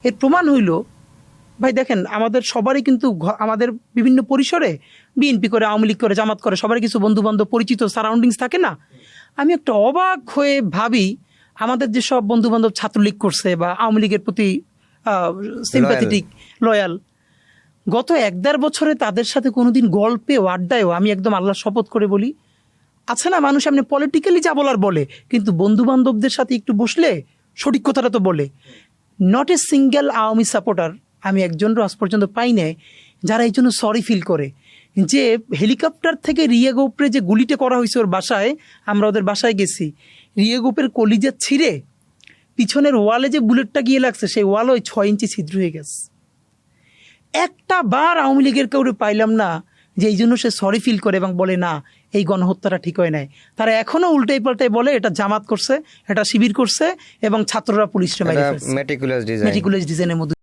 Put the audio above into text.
এর প্রমাণ হইল ভাই দেখেন আমাদের সবারই কিন্তু আমাদের বিভিন্ন পরিসরে বিএনপি করে, আওয়ামী লীগ করে, জামাত করে, সবারই কিছু বন্ধু বান্ধব পরিচিত সারাউন্ডিংস থাকে না। আমি একটা অবাক হয়ে ভাবি আমাদের যেসব বন্ধু বান্ধব ছাত্রলীগ করছে বা আওয়ামী লীগের প্রতি সিম্প্যাথেটিক, লয়াল, গত 1-1.5 বছরে তাদের সাথে কোনোদিন গল্পেও আড্ডায়ও আমি একদম আল্লাহর শপথ করে বলি, আছে না মানুষ এমনি পলিটিক্যালি যা বলার বলে, কিন্তু বন্ধু বান্ধবদের সাথে একটু বসলে সঠিক কথাটা তো বলে। Not a single Awami supporter আমি একজনও আজ পর্যন্ত পাই নাই যারা এই জন্য সরি ফিল করে। যে হেলিকপ্টার থেকে রিয়া গোপরে যে গুলিটা করা হয়েছে ওর বাসায়, আমরা ওদের বাসায় গেছি, রিয়া গোপের কলিজা ছিঁড়ে পিছনের ওয়ালে যে বুলেটটা গিয়ে লাগছে সেই ওয়াল ওই 6 ইঞ্চি ছিদ্র হয়ে গেছে। একটা বার আওয়ামী লীগের কাউরে পাইলাম না যে এই জন্য সে সরি ফিল করে এবং বলে না এই গণহত্যাটা ঠিক হয় নাই। তারা এখনো উল্টাই পাল্টাই বলে এটা জামাত করছে, এটা শিবির করছে এবং ছাত্ররা পুলিশরা মেরে ফেলছে। মেটিকুলাস ডিজাইনের মধ্যে